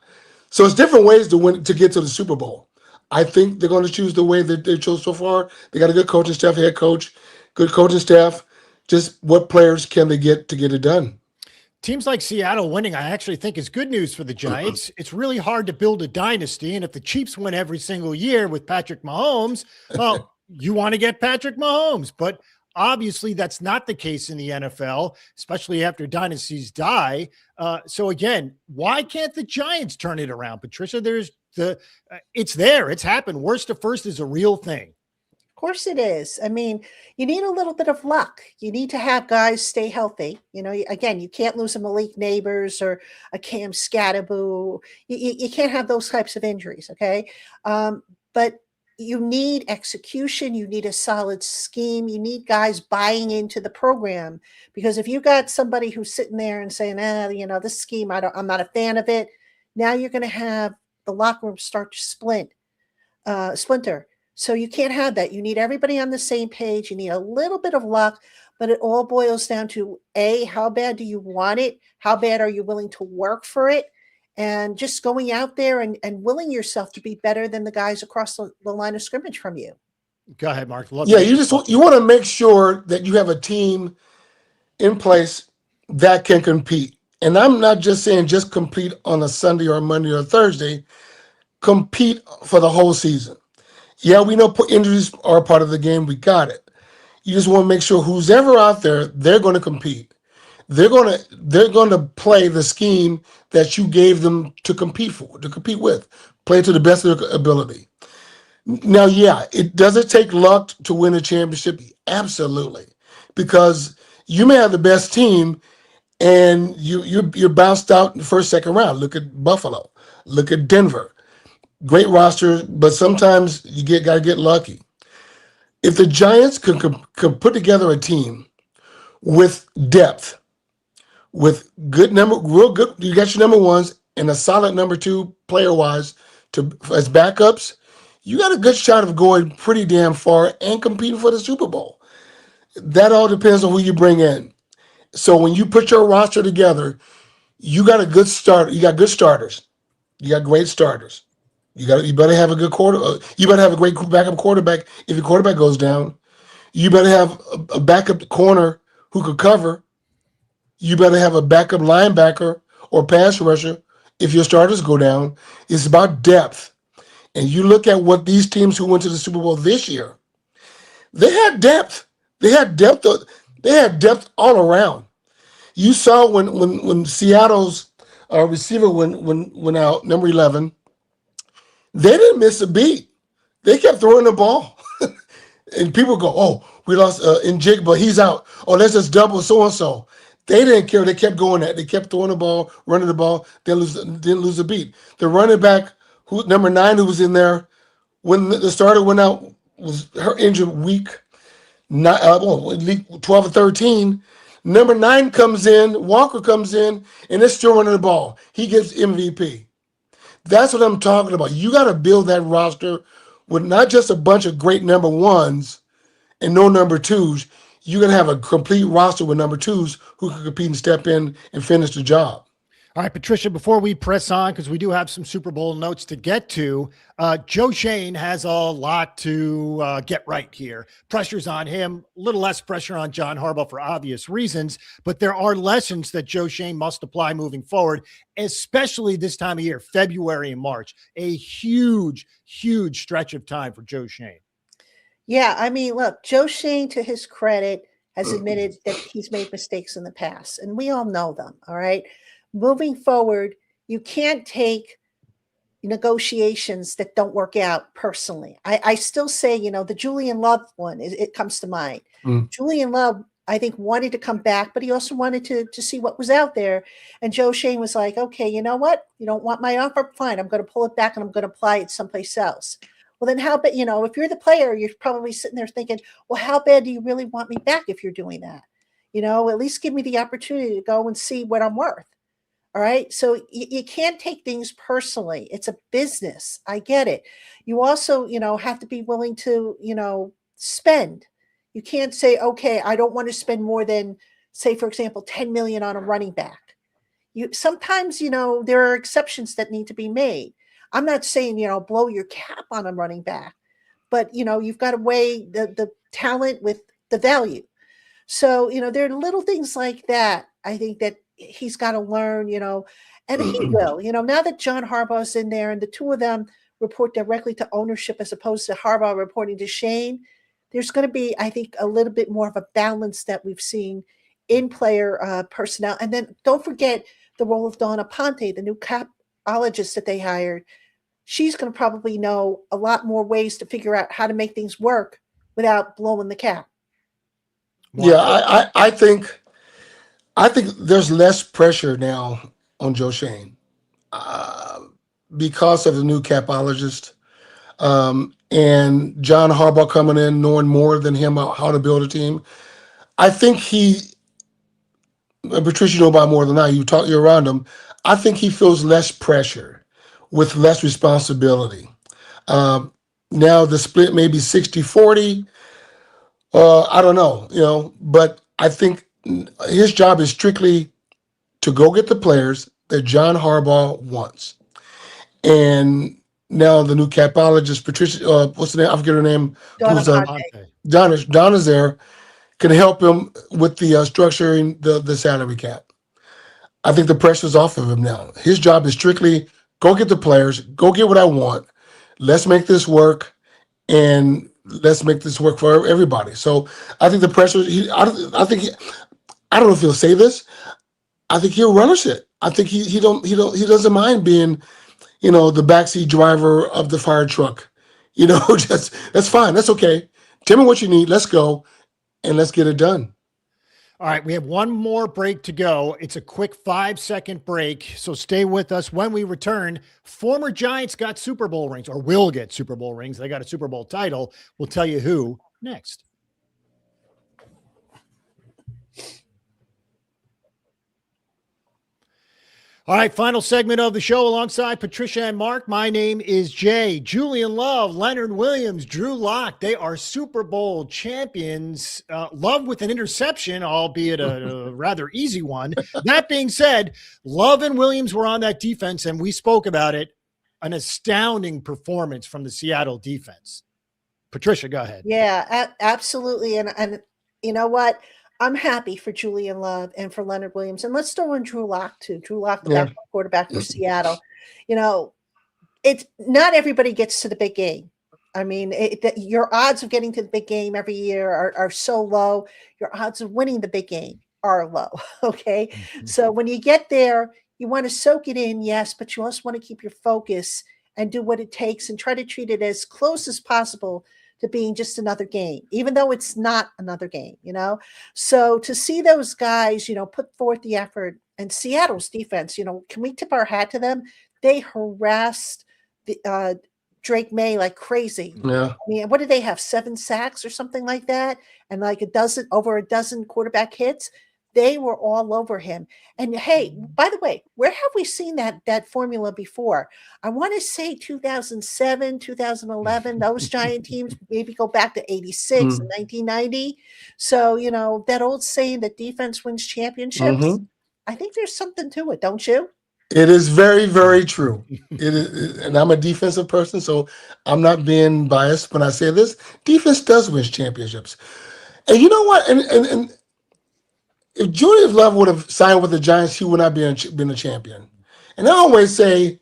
So it's different ways to get to the Super Bowl. I think they're going to choose the way that they chose so far. They got a good coaching staff, head coach, good coaching staff. Just what players can they get to get it done? Teams like Seattle winning, I actually think is good news for the Giants. It's really hard to build a dynasty. And if the Chiefs win every single year with Patrick Mahomes, well, you want to get Patrick Mahomes. But Obviously, that's not the case in the NFL, especially after dynasties die. So again, why can't the Giants turn it around, Patricia? It's there. It's happened. Worst to first is a real thing. Of course it is. I mean, you need a little bit of luck. You need to have guys stay healthy. Again, you can't lose a Malik Neighbors or a Cam Scatterboo. You can't have those types of injuries, okay? But you need execution. You need a solid scheme. You need guys buying into the program, because if you got somebody who's sitting there and saying, this scheme, I'm not a fan of it. Now you're going to have the locker room start to splinter. So you can't have that. You need everybody on the same page. You need a little bit of luck, but it all boils down to how bad do you want it? How bad are you willing to work for it? And just going out there and willing yourself to be better than the guys across the line of scrimmage from you. Go ahead, Mark. You want to make sure that you have a team in place that can compete. And I'm not just saying just compete on a Sunday or a Monday or a Thursday. Compete for the whole season. Yeah, we know injuries are a part of the game. We got it. You just want to make sure who's ever out there, they're going to compete. They're going to play the scheme that you gave them to compete with. Play to the best of their ability. Now, yeah, does it take luck to win a championship? Absolutely, because you may have the best team and you're bounced out in the first, second round. Look at Buffalo. Look at Denver. Great roster, but sometimes you got to get lucky. If the Giants can put together a team with depth, with real good, you got your number ones and a solid number two player-wise as backups, you got a good shot of going pretty damn far and competing for the Super Bowl. That all depends on who you bring in. So when you put your roster together, you got a good start. You got good starters. You got great starters. You better have a good you better have a great backup quarterback. If your quarterback goes down, you better have a backup corner who could cover. You better have a backup linebacker or pass rusher if your starters go down. It's about depth. And you look at what these teams who went to the Super Bowl this year, they had depth. They had depth. They had depth all around. You saw when Seattle's receiver went out, number 11. They didn't miss a beat. They kept throwing the ball. And people go, oh, we lost Njigba, he's out. Oh, let's just double so-and-so. They didn't care. They kept going at it. They kept throwing the ball, running the ball, didn't lose a beat. The running back, number 9, who was in there, when the starter went out, was her injured week 12 or 13. Number 9 comes in, Walker comes in, and they're still running the ball. He gets MVP. That's what I'm talking about. You got to build that roster with not just a bunch of great number ones and no number twos. You're going to have a complete roster with number twos who can compete and step in and finish the job. All right, Patricia, before we press on, because we do have some Super Bowl notes to get to, Joe Schoen has a lot to get right here. Pressure's on him, a little less pressure on John Harbaugh for obvious reasons, but there are lessons that Joe Schoen must apply moving forward, especially this time of year, February and March, a huge, huge stretch of time for Joe Schoen. Yeah, I mean, look, Joe Schoen, to his credit, has admitted that he's made mistakes in the past, and we all know them, all right? Moving forward, you can't take negotiations that don't work out personally. I still say, the Julian Love one, it comes to mind. Julian Love, I think, wanted to come back, but he also wanted to see what was out there. And Joe Schoen was like, okay, you know what? You don't want my offer? Fine. I'm going to pull it back and I'm going to apply it someplace else. Well, then how bad, if you're the player, you're probably sitting there thinking, well, how bad do you really want me back if you're doing that? At least give me the opportunity to go and see what I'm worth. All right. So you can't take things personally. It's a business. I get it. You also, have to be willing to, spend. You can't say, okay, I don't want to spend more than, say, for example, $10 million on a running back. Sometimes, there are exceptions that need to be made. I'm not saying, blow your cap on a running back, but, you've got to weigh the talent with the value. So, there are little things like that. I think that he's got to learn, and he will, now that John Harbaugh's in there and the two of them report directly to ownership as opposed to Harbaugh reporting to Schoen, there's going to be, I think, a little bit more of a balance that we've seen in player personnel. And then don't forget the role of Donna Ponte, the new capologist that they hired. She's going to probably know a lot more ways to figure out how to make things work without blowing the cap. Yeah, I think there's less pressure now on Joe Shane because of the new capologist and John Harbaugh coming in, knowing more than him how to build a team. I think Patricia, you know about more than I. You're around him. I think he feels less pressure with less responsibility. Now the split may be 60-40. I don't know, but I think his job is strictly to go get the players that John Harbaugh wants. And now the new capologist, Patricia, what's the name? I forget her name. Donna Ponte. Donna's there, can help him with the structuring the salary cap. I think the pressure's off of him now. His job is strictly go get the players, go get what I want. Let's make this work, and let's make this work for everybody. So I think the pressure. I don't know if he'll say this. I think he'll relish it. I think he doesn't mind being, the backseat driver of the fire truck. Just that's fine. That's okay. Tell me what you need. Let's go, and let's get it done. All right, we have one more break to go. It's a quick 5-second break, so stay with us. When we return, former Giants got Super Bowl rings, or will get Super Bowl rings. They got a Super Bowl title. We'll tell you who next. All right, final segment of the show alongside Patricia and Mark. My name is Jay. Julian Love, Leonard Williams, Drew Lock. They are Super Bowl champions. Love with an interception, albeit a rather easy one. That being said, Love and Williams were on that defense, and we spoke about it. An astounding performance from the Seattle defense. Patricia, go ahead. Yeah, absolutely. And you know what? I'm happy for Julian Love and for Leonard Williams. And let's throw in Drew Lock, too. Drew Lock, the backup quarterback for Seattle. It's not everybody gets to the big game. I mean, your odds of getting to the big game every year are so low. Your odds of winning the big game are low, okay? Mm-hmm. So when you get there, you want to soak it in, yes, but you also want to keep your focus and do what it takes and try to treat it as close as possible to being just another game, even though it's not another game, So to see those guys, put forth the effort, and Seattle's defense, can we tip our hat to them? They harassed the Drake May like crazy. Yeah. I mean, what did they have? 7 sacks or something like that? And like over a dozen quarterback hits. They were all over him. And hey, by the way, where have we seen that formula before? I want to say 2007, 2011, those Giant teams maybe go back to 86 and 1990. So, that old saying that defense wins championships, I think there's something to it, don't you? It is very, very true. It is, and I'm a defensive person, so I'm not being biased when I say this. Defense does win championships. And you know what? And if Julian Love would have signed with the Giants, he would not been a champion. And I always say,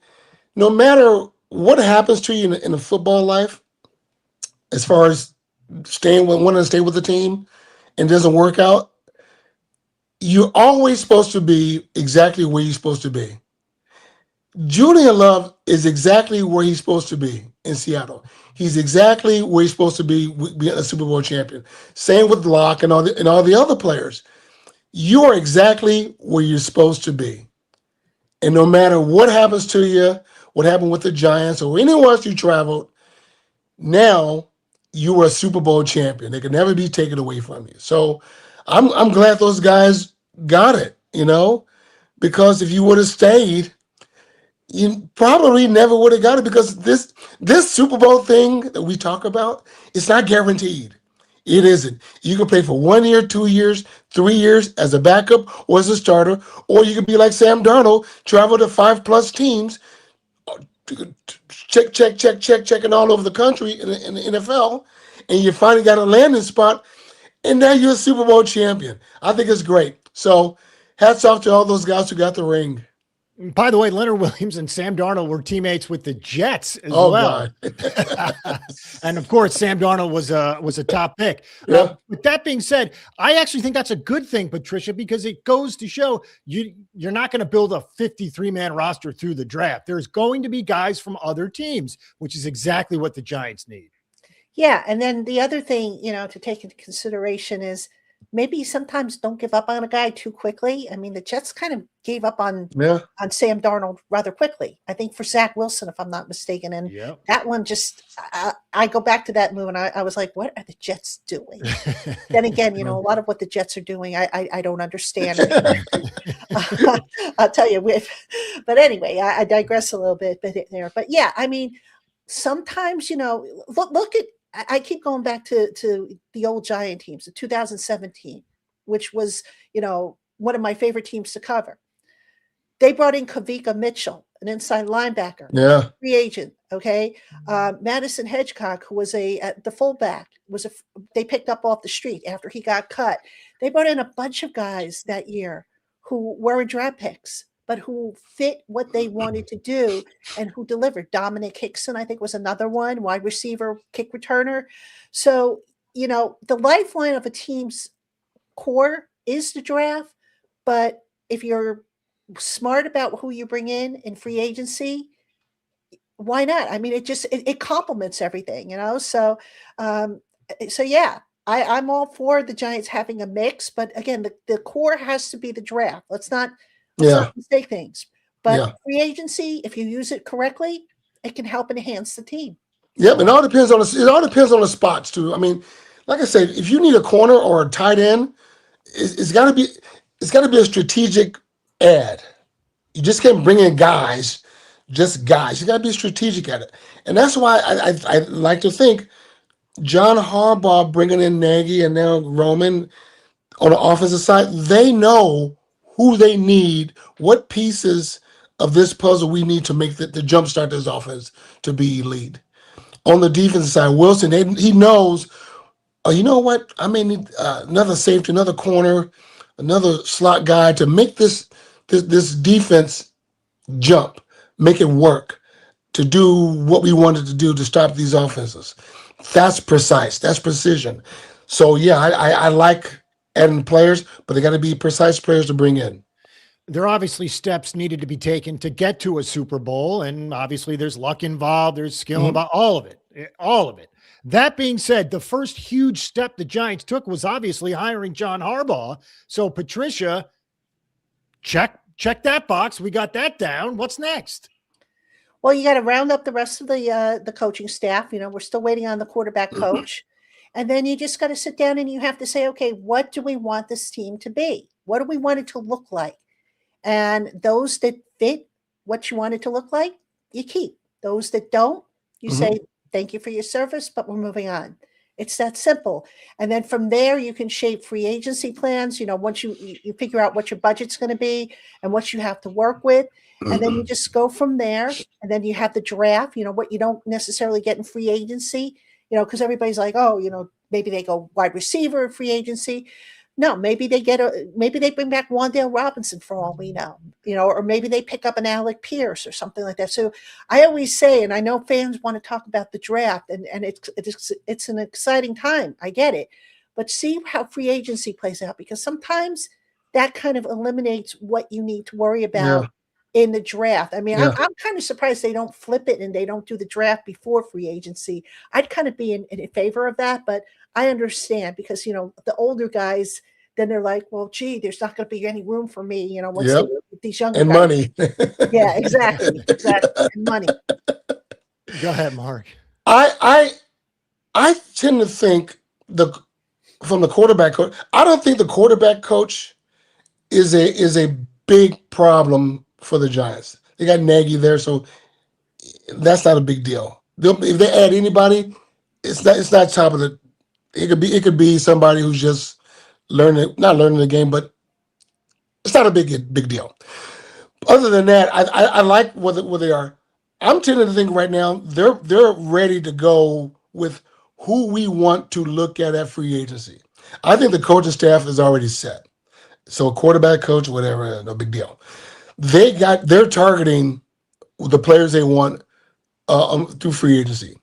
no matter what happens to you in a football life, as far as wanting to stay with the team and doesn't work out, you're always supposed to be exactly where you're supposed to be. Julian Love is exactly where he's supposed to be in Seattle. He's exactly where he's supposed to be being a Super Bowl champion. Same with Locke and all the other players. You are exactly where you're supposed to be. And no matter what happens to you, what happened with the Giants or anywhere else you traveled, now you are a Super Bowl champion. They can never be taken away from you. So I'm glad those guys got it, because if you would have stayed, you probably never would have got it, because this Super Bowl thing that we talk about, it's not guaranteed. It isn't. You can play for 1 year, 2 years, 3 years as a backup or as a starter, or you can be like Sam Darnold, travel to 5+ teams, checking all over the country in the NFL, and you finally got a landing spot, and now you're a Super Bowl champion. I think it's great. So hats off to all those guys who got the ring. By the way, Leonard Williams and Sam Darnold were teammates with the Jets as Oh, well. God. And of course, Sam Darnold was a top pick. Yeah. With that being said, I actually think that's a good thing, Patricia, because it goes to show you're not going to build a 53-man roster through the draft. There's going to be guys from other teams, which is exactly what the Giants need. Yeah, and then the other thing, to take into consideration is maybe sometimes don't give up on a guy too quickly. I mean, the Jets kind of gave up on Sam Darnold rather quickly. I think for Zach Wilson, if I'm not mistaken, and that one just I go back to that move and I was like, what are the Jets doing? Then again, a lot of what the Jets are doing, I don't understand. I'll tell you. But anyway, I digress a little bit there. But yeah, I mean, sometimes look at. I keep going back to the old Giant teams, the 2017, which was, one of my favorite teams to cover. They brought in Kavika Mitchell, an inside linebacker, free agent. Okay, Madison Hedgecock, who was the fullback, they picked up off the street after he got cut. They brought in a bunch of guys that year who weren't draft picks, but who fit what they wanted to do and who delivered. Dominic Hickson, I think, was another one, wide receiver, kick returner. So, the lifeline of a team's core is the draft, but if you're smart about who you bring in free agency, why not? I mean, it complements everything, So yeah, I'm all for the Giants having a mix, but again, the core has to be the draft. Let's not mistake things. But free agency, if you use it correctly, it can help enhance the team. Yep, it all depends on the spots too. I mean, like I said, if you need a corner or a tight end, it's got to be a strategic ad. You just can't bring in guys, just guys. You got to be strategic at it, and that's why I like to think John Harbaugh bringing in Nagy and now Roman on the offensive side, they know who they need, what pieces of this puzzle we need to make the jumpstart this offense to be elite. On the defensive side, Wilson, he knows, you know what? I may need another safety, another corner, another slot guy to make this defense jump, make it work, to do what we wanted to do to stop these offenses. That's precise. That's precision. So, yeah, I like adding players, but they got to be precise players to bring in. There are obviously steps needed to be taken to get to a Super Bowl, and obviously there's luck involved, there's skill involved, all of it. That being said, the first huge step the Giants took was obviously hiring John Harbaugh. So, Patricia, check that box. We got that down. What's next? Well, you got to round up the rest of the coaching staff. We're still waiting on the quarterback coach. And then you just got to sit down and you have to say, okay, what do we want this team to be? What do we want it to look like? And those that fit what you want it to look like, you keep. Those that don't, you say, thank you for your service, but we're moving on. It's that simple. And then from there, you can shape free agency plans. Once you figure out what your budget's going to be and what you have to work with. And then you just go from there. And then you have the draft, what you don't necessarily get in free agency. Because everybody's like, maybe they go wide receiver in free agency. No, maybe they bring back Wan'Dale Robinson for all we know, or maybe they pick up an Alec Pierce or something like that. So I always say, and I know fans want to talk about the draft, and it's an exciting time. I get it, but see how free agency plays out, because sometimes that kind of eliminates what you need to worry about in the draft. I mean, I'm kind of surprised they don't flip it and they don't do the draft before free agency. I'd kind of be in favor of that, but I understand because, the older guys, then they're like, well, gee, there's not going to be any room for me, these younger and guys. Money. Yeah, exactly. And money. Go ahead, Mark. I tend to think from the quarterback coach, I don't think the quarterback coach is a big problem for the Giants. They got Nagy there, so that's not a big deal. If they add anybody, it's not top of the. It could be somebody who's just not learning the game, but it's not a big deal. Other than that, I like where they are. I'm tending to think right now they're ready to go with who we want to look at free agency. I think the coaching staff is already set. So a quarterback coach, whatever, no big deal. they're targeting the players they want through free agency,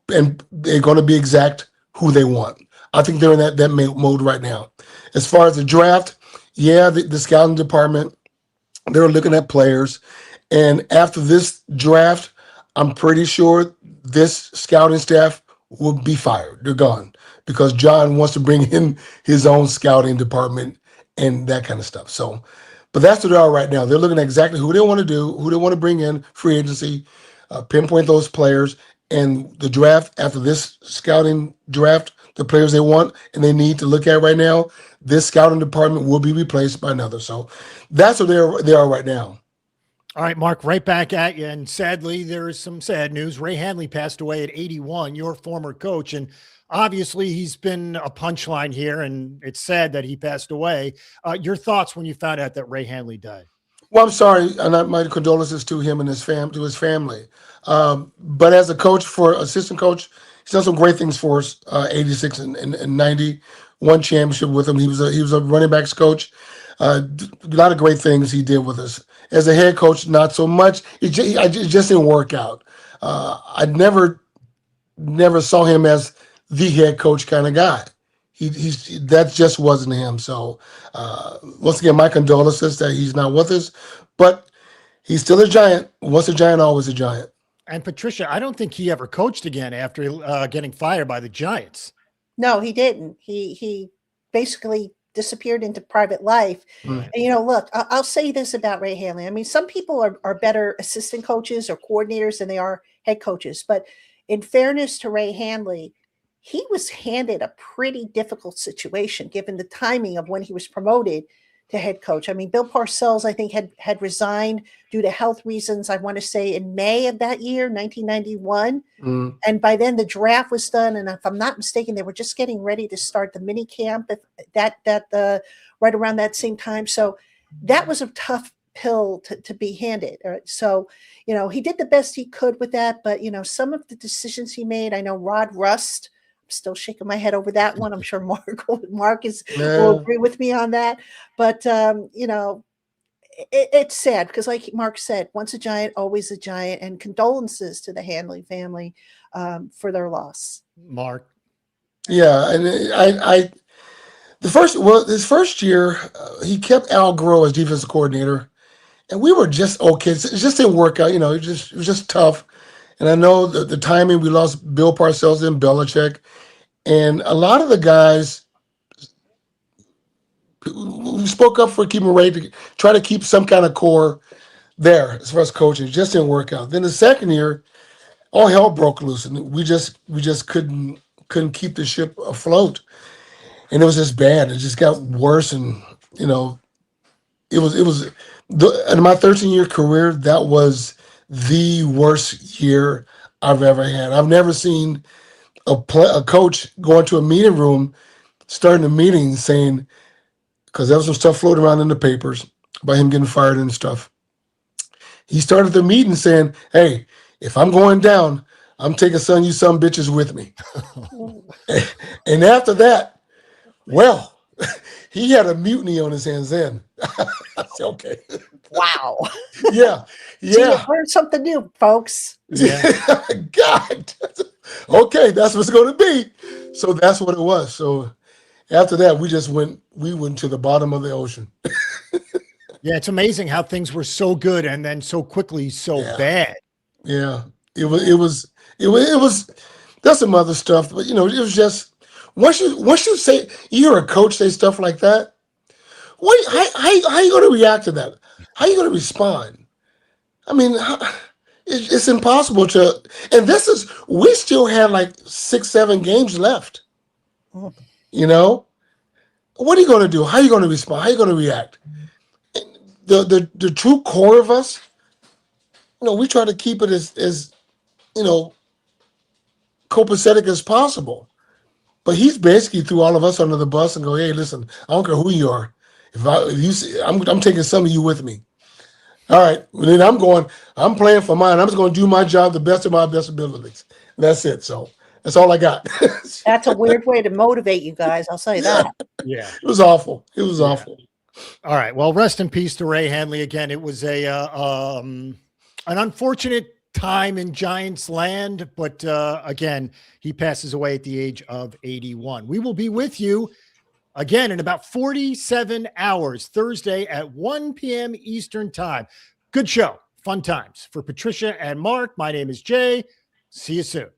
and they're going to be exact who they want. I think they're in that mode right now. As far as the draft, yeah, the scouting department, they're looking at players, and after this draft, I'm pretty sure this scouting staff will be fired. They're gone because John wants to bring in his own scouting department and that kind of stuff. So, but that's what they are right now. They're looking at exactly who they want to do, who they want to bring in, free agency, pinpoint those players, and the draft after this scouting draft, the players they want and they need to look at right now, this scouting department will be replaced by another. So that's what they are right now. All right, Mark, right back at you. And sadly, there is some sad news. Ray Handley passed away at 81, your former coach. And obviously, he's been a punchline here, and it's sad that he passed away. Your thoughts when you found out that Ray Handley died? Well, I'm sorry, and my condolences to him and his family. But as a coach, assistant coach, he's done some great things for us. 86 and 90, won championship with him. He was a running backs coach. A lot of great things he did with us. As a head coach, not so much. It just didn't work out. I never saw him as the head coach kind of guy. That just wasn't him. So once again, my condolences that he's not with us, but he's still a Giant. Once a Giant, always a Giant. And Patricia, I don't think he ever coached again after getting fired by the Giants. No, he didn't. He basically disappeared into private life. And, look, I'll say this about Ray Handley. I mean, some people are better assistant coaches or coordinators than they are head coaches. But in fairness to Ray Handley, he was handed a pretty difficult situation given the timing of when he was promoted to head coach. I mean, Bill Parcells, I think, had resigned due to health reasons, I want to say in May of that year, 1991. And by then the draft was done. And if I'm not mistaken, they were just getting ready to start the mini camp right around that same time. So that was a tough pill to be handed. So, he did the best he could with that. But, some of the decisions he made, I know Rod Rust, still shaking my head over that one. I'm sure Mark will agree with me on that. But, it's sad because like Mark said, once a Giant, always a Giant, and condolences to the Handley family for their loss. Mark. Yeah. And his first year, he kept Al Groh as defensive coordinator, and we were just okay. It just didn't work out. It was just tough. And I know the timing, we lost Bill Parcells and Belichick. And a lot of the guys who spoke up for keeping Ray to try to keep some kind of core there as far as coaching. It just didn't work out. Then the second year, all hell broke loose. And we just couldn't keep the ship afloat. And it was just bad. It just got worse. And, it was in my 13-year career, that was the worst year I've ever had. I've never seen a coach go into a meeting room, starting a meeting saying, because there was some stuff floating around in the papers about him getting fired and stuff. He started the meeting saying, "Hey, if I'm going down, I'm taking some of you some bitches with me." And after that, well, he had a mutiny on his hands then. I said, okay. Wow. Yeah. So you learned something new, folks. Yeah. God. Okay, that's what's going to be. So that's what it was. So after that, we went to the bottom of the ocean. Yeah, it's amazing how things were so good and then so quickly so bad. Yeah. It was that's some other stuff, but it was just once you say you're a coach, say stuff like that, how you going to react to that? How are you going to respond? I mean, it's impossible to, and we still had like 6-7 games left. What are you going to do? How are you going to respond? How are you going to react? The true core of us, we try to keep it as copacetic as possible. But he's basically threw all of us under the bus and go, "Hey, listen, I don't care who you are. I'm taking some of you with me. All right, well, then I'm playing for mine. I'm just going to do my job the best of my best abilities. And that's it. So that's all I got." That's a weird way to motivate you guys. I'll say that. Yeah. It was awful. It was awful. All right. Well, rest in peace to Ray Handley again. It was an unfortunate time in Giants land, but again, he passes away at the age of 81. We will be with you again in about 47 hours, Thursday at 1 p.m. Eastern time. Good show. Fun times. For Patricia and Mark, my name is Jay. See you soon.